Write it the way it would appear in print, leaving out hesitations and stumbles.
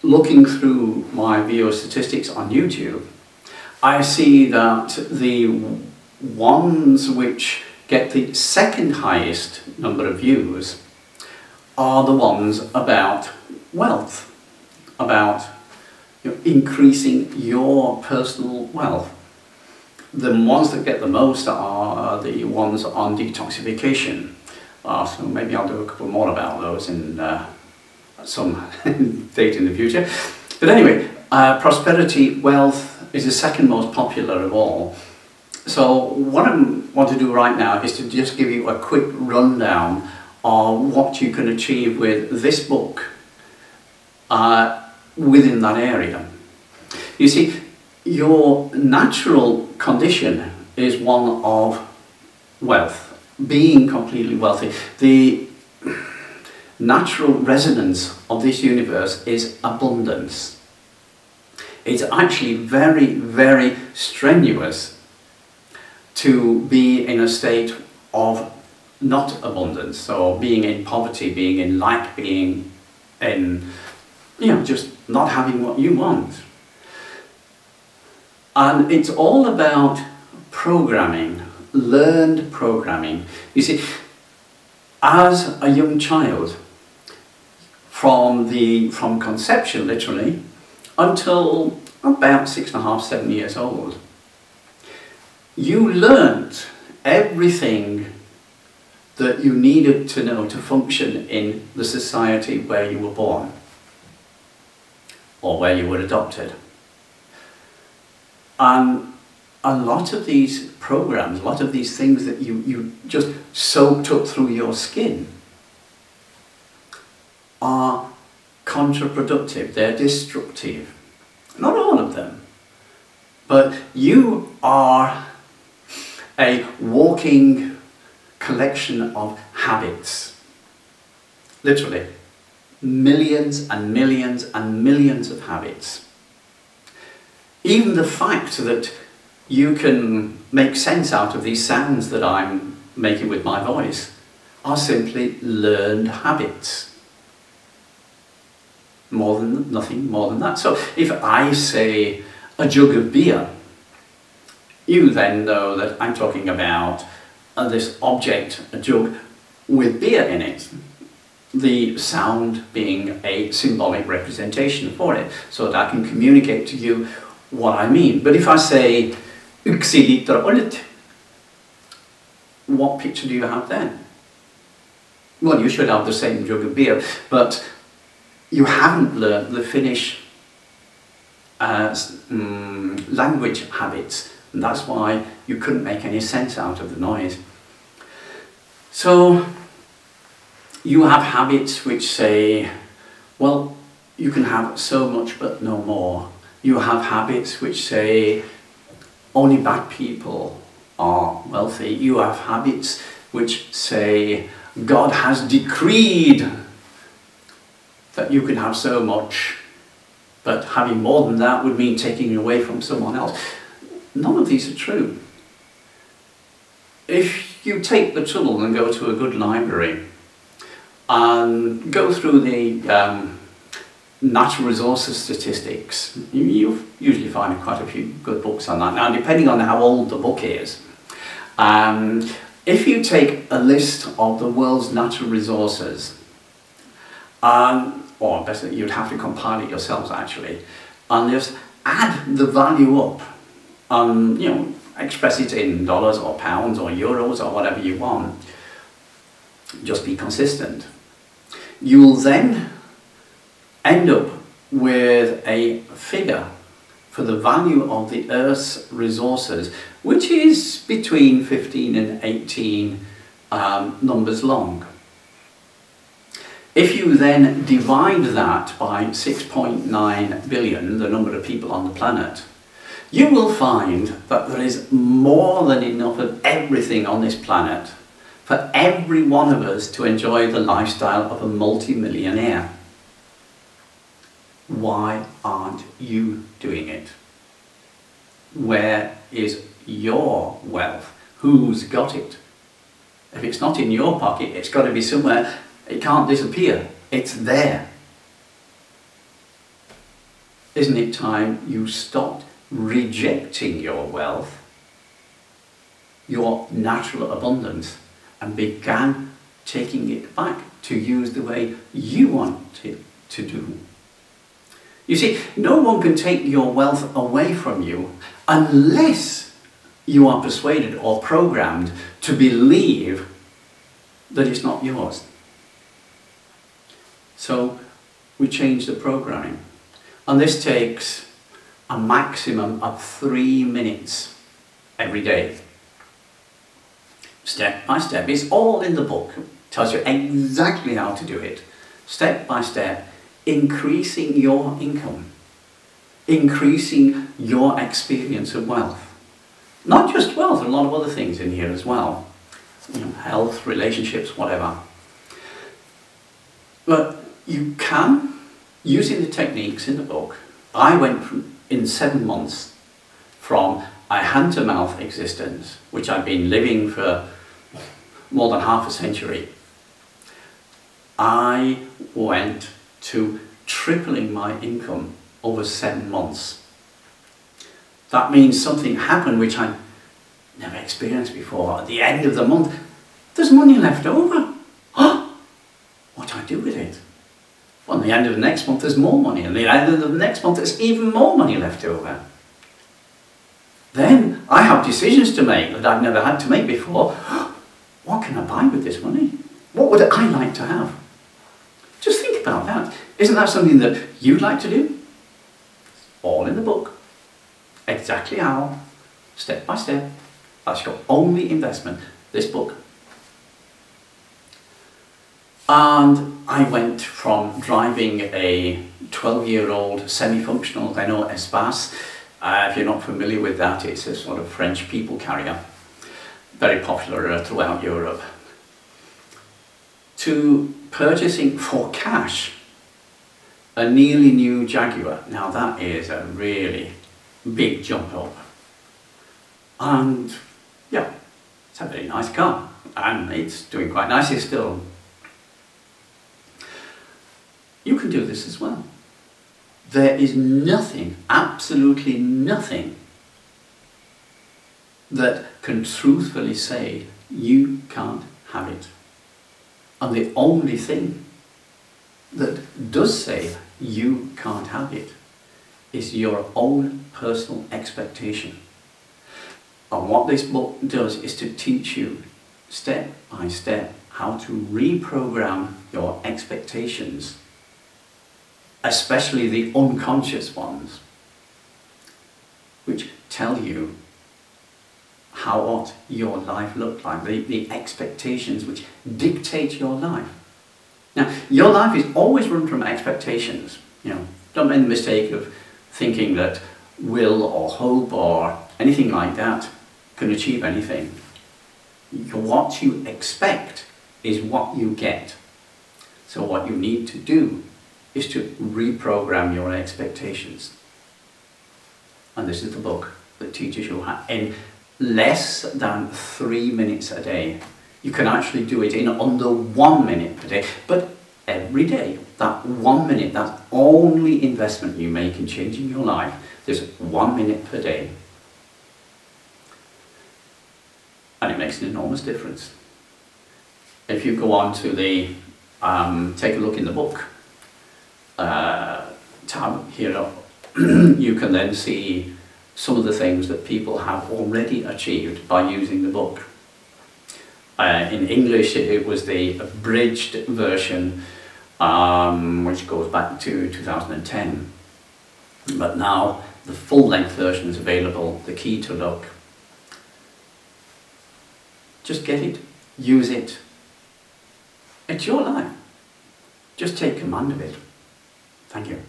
looking through my viewer statistics on YouTube, I see that the ones which get the second highest number of views are the ones about wealth, about increasing your personal wealth. The ones that get the most are the ones on detoxification. So maybe I'll do a couple more about those in some date in the future. But anyway, prosperity, wealth is the second most popular of all. So what I want to do right now is to just give you a quick rundown of what you can achieve with this book within that area. You see, your natural condition is one of wealth, being completely wealthy. The natural resonance of this universe is abundance. It's actually very, very strenuous to be in a state of not abundance, so being in poverty, being in lack, being in, just not having what you want. And it's all about programming, learned programming. You see, as a young child, from conception literally, until about 6.5, 7 years old, you learnt everything that you needed to know to function in the society where you were born or where you were adopted. And a lot of these programs, a lot of these things that you just soaked up through your skin are counterproductive, they're destructive. Not all of them, but you are a walking collection of habits. Literally, millions and millions and millions of habits. Even the fact that you can make sense out of these sounds that I'm making with my voice are simply learned habits. Nothing more than that. So if I say a jug of beer, you then know that I'm talking about this object, a jug with beer in it. The sound being a symbolic representation for it, so that I can communicate to you what I mean. But if I say yksi liter oljt, what picture do you have then? Well, you should have the same jug of beer, but you haven't learned the Finnish language habits, and that's why you couldn't make any sense out of the noise. So you have habits which say, well, you can have so much but no more. You have habits which say only bad people are wealthy. You have habits which say God has decreed that you can have so much, but having more than that would mean taking away from someone else. None of these are true. If you take the trouble and go to a good library and go through the natural resources statistics, you usually find quite a few good books on that. Now, depending on how old the book is, if you take a list of the world's natural resources, or better, you'd have to compile it yourselves actually, and just add the value up, express it in dollars or pounds or euros or whatever you want, just be consistent. You'll then end up with a figure for the value of the Earth's resources, which is between 15 and 18 numbers long. If you then divide that by 6.9 billion, the number of people on the planet, you will find that there is more than enough of everything on this planet for every one of us to enjoy the lifestyle of a multi-millionaire. Why aren't you doing it? Where is your wealth? Who's got it? If it's not in your pocket, it's got to be somewhere. It can't disappear. It's there. isn't it time you stopped rejecting your wealth, your natural abundance, and began taking it back to use the way you want it to do? You see, no one can take your wealth away from you unless you are persuaded or programmed to believe that it's not yours. So we change the programming. And this takes a maximum of 3 minutes every day. Step by step. It's all in the book. It tells you exactly how to do it. Step by step. Increasing your income. Increasing your experience of wealth. Not just wealth, a lot of other things in here as well. You know, health, relationships, whatever. But you can, using the techniques in the book, I went in 7 months from a hand-to-mouth existence, which I'd been living for more than half a century. I went to tripling my income over 7 months. That means something happened which I'd never experienced before. At the end of the month, there's money left over. What do I do with it? Well, at the end of the next month, there's more money. And at the end of the next month, there's even more money left over. Then I have decisions to make that I've never had to make before. What can I buy with this money? What would I like to have? Just think about that. Isn't that something that you'd like to do? All in the book. Exactly how, step by step. That's your only investment, this book. And I went from driving a 12-year-old semi-functional Renault Espace. If you're not familiar with that, it's a sort of French people carrier. Very popular throughout Europe. To purchasing for cash a nearly new Jaguar. Now that is a really big jump up. And yeah, it's a very nice car. And it's doing quite nicely still. You can do this as well. There is nothing, absolutely nothing, that can truthfully say you can't have it. And the only thing that does say you can't have it is your own personal expectation. And what this book does is to teach you step by step how to reprogram your expectations, especially the unconscious ones, which tell you how ought your life look like, the expectations which dictate your life. Now, your life is always run from expectations. You know, don't make the mistake of thinking that will or hope or anything like that can achieve anything. What you expect is what you get. So what you need to do is to reprogram your expectations. And this is the book that teaches you how, in less than 3 minutes a day. You can actually do it in under 1 minute per day, but every day, that 1 minute, that's only investment you make in changing your life. There's 1 minute per day. And it makes an enormous difference. If you go on to the, take a look in the book, tab here, you can then see some of the things that people have already achieved by using the book. In English, it was the abridged version, which goes back to 2010. But now the full-length version is available, the key to look. Just get it, use it. It's your life. Just take command of it. Thank you.